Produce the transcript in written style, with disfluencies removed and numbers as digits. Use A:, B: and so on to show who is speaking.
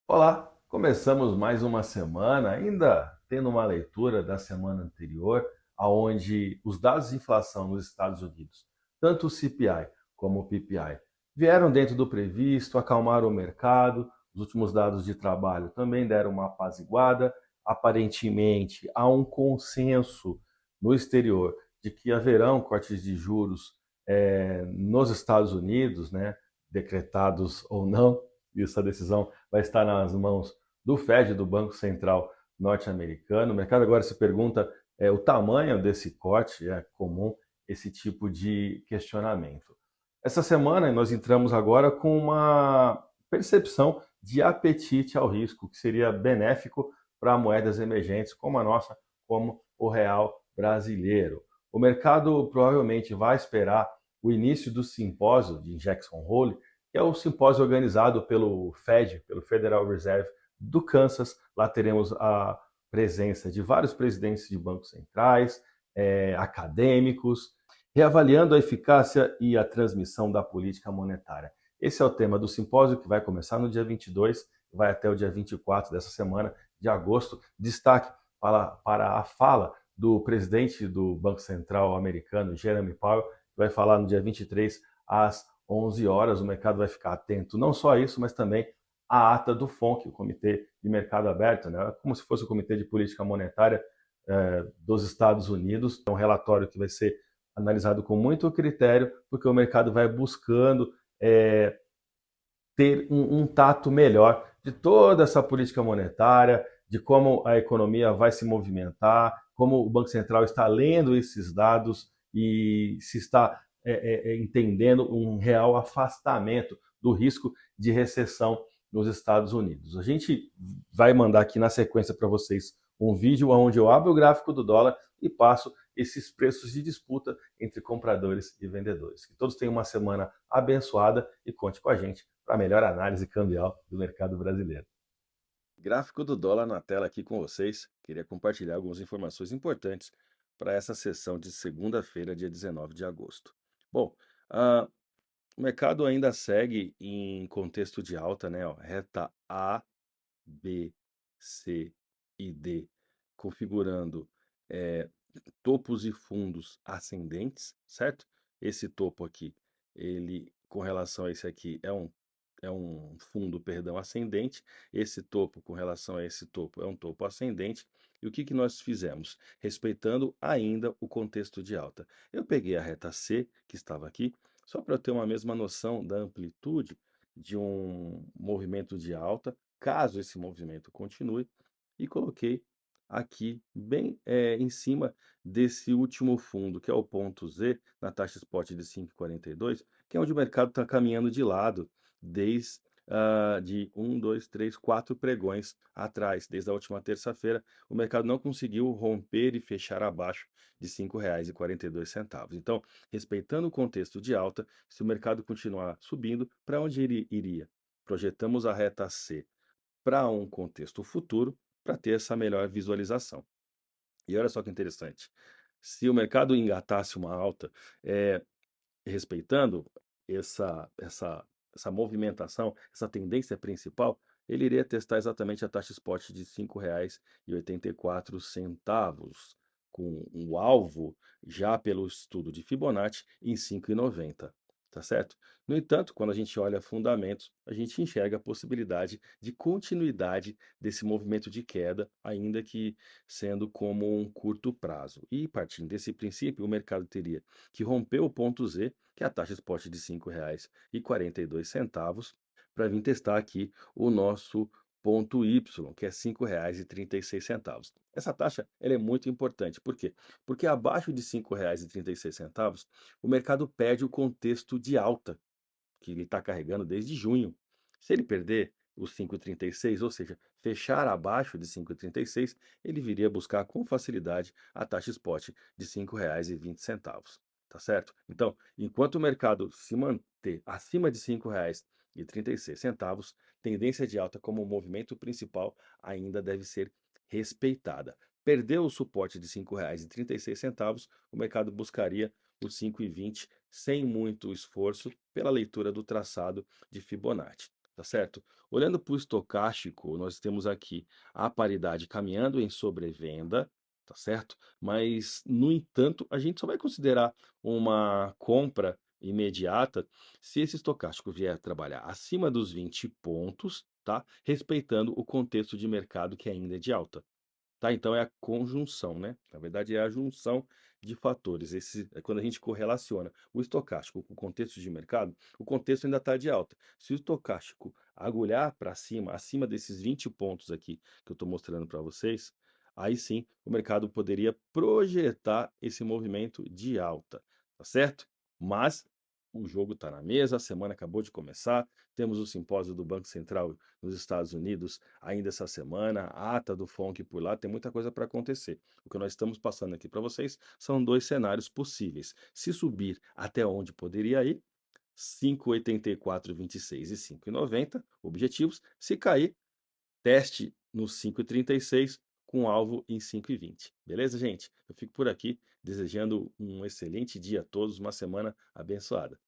A: Olá, começamos mais uma semana, ainda tendo uma leitura da semana anterior, aonde os dados de inflação nos Estados Unidos, tanto o CPI como o PPI, vieram dentro do previsto, acalmaram o mercado. Os últimos dados de trabalho também deram uma apaziguada. Aparentemente, há um consenso no exterior de que haverão cortes de juros nos Estados Unidos, né, decretados ou não. Essa decisão vai estar nas mãos do Fed, do Banco Central norte-americano. O mercado agora se pergunta o tamanho desse corte, é comum esse tipo de questionamento. Essa semana nós entramos agora com uma percepção de apetite ao risco, que seria benéfico para moedas emergentes como a nossa, como o real brasileiro. O mercado provavelmente vai esperar o início do simpósio de Jackson Hole, que é o simpósio organizado pelo Fed, pelo Federal Reserve do Kansas. Lá teremos a presença de vários presidentes de bancos centrais, acadêmicos, reavaliando a eficácia e a transmissão da política monetária. Esse é o tema do simpósio, que vai começar no dia 22 e vai até o dia 24 dessa semana de agosto. Destaque para a fala do presidente do Banco Central americano, Jeremy Powell, que vai falar no dia 23 às 11 horas. O mercado vai ficar atento não só a isso, mas também à ata do FONC, o Comitê de Mercado Aberto, né? Como se fosse o Comitê de Política Monetária dos Estados Unidos. É um relatório que vai ser analisado com muito critério, porque o mercado vai buscando ter um tato melhor de toda essa política monetária, de como a economia vai se movimentar, como o Banco Central está lendo esses dados e se está entendendo um real afastamento do risco de recessão nos Estados Unidos. A gente vai mandar aqui na sequência para vocês um vídeo onde eu abro o gráfico do dólar e passo esses preços de disputa entre compradores e vendedores. Que todos tenham uma semana abençoada e conte com a gente para a melhor análise cambial do mercado brasileiro.
B: Gráfico do dólar na tela aqui com vocês. Queria compartilhar algumas informações importantes para essa sessão de segunda-feira, dia 19 de agosto. Bom, ah, o mercado ainda segue em contexto de alta, né? Ó, reta A, B, C e D, configurando eh, topos e fundos ascendentes, certo? Esse topo aqui, ele com relação a esse aqui é um fundo, perdão, ascendente. Esse topo com relação a esse topo é um topo ascendente. E o que que nós fizemos? Respeitando ainda o contexto de alta. Eu peguei a reta C, que estava aqui, só para eu ter uma mesma noção da amplitude de um movimento de alta, caso esse movimento continue, e coloquei aqui bem em cima desse último fundo, que é o ponto Z, na taxa spot de 5,42, que é onde o mercado está caminhando de lado desde de um, dois, três, quatro pregões atrás. Desde a última terça-feira, o mercado não conseguiu romper e fechar abaixo de R$ 5,42. Então, respeitando o contexto de alta, se o mercado continuar subindo, para onde ele iria? Projetamos a reta C para um contexto futuro, para ter essa melhor visualização. E olha só que interessante, se o mercado engatasse uma alta, eh, respeitando essa movimentação, essa tendência principal, ele iria testar exatamente a taxa spot de R$ 5,84, com o alvo já pelo estudo de Fibonacci em 5,90, tá certo? No entanto, quando a gente olha fundamentos, a gente enxerga a possibilidade de continuidade desse movimento de queda, ainda que sendo como um curto prazo. E partindo desse princípio, o mercado teria que romper o ponto Z, que é a taxa spot de R$ 5,42, para vir testar aqui o nosso ponto Y, que é R$ 5,36. Essa taxa ela é muito importante. Por quê? Porque abaixo de R$ 5,36, o mercado perde o contexto de alta que ele está carregando desde junho. Se ele perder os 5,36, ou seja, fechar abaixo de 5,36, ele viria buscar com facilidade a taxa spot de R$ 5,20. Tá certo? Então, enquanto o mercado se manter acima de R$ 5,36, tendência de alta como movimento principal ainda deve ser respeitada. Perdeu o suporte de R$ 5,36, o mercado buscaria os 5,20 sem muito esforço pela leitura do traçado de Fibonacci. tá certo? Olhando para o estocástico, nós temos aqui a paridade caminhando em sobrevenda, tá certo? Mas, no entanto, a gente só vai considerar uma compra imediata se esse estocástico vier trabalhar acima dos 20 pontos, tá? Respeitando o contexto de mercado que ainda é de alta. Tá, então é a conjunção, né? Na verdade, é a junção de fatores. Esse é quando a gente correlaciona o estocástico com o contexto de mercado, o contexto ainda está de alta. Se o estocástico agulhar para cima, acima desses 20 pontos aqui que eu estou mostrando para vocês, aí sim o mercado poderia projetar esse movimento de alta, tá certo? Mas o jogo está na mesa, a semana acabou de começar, temos o simpósio do Banco Central nos Estados Unidos ainda essa semana, a ata do FONC por lá, tem muita coisa para acontecer. O que nós estamos passando aqui para vocês são dois cenários possíveis. Se subir até onde poderia ir, 5,8426 e 5,90 objetivos. Se cair, teste no 5,36 com alvo em 5,20. Beleza, gente? Eu fico por aqui desejando um excelente dia a todos, uma semana abençoada.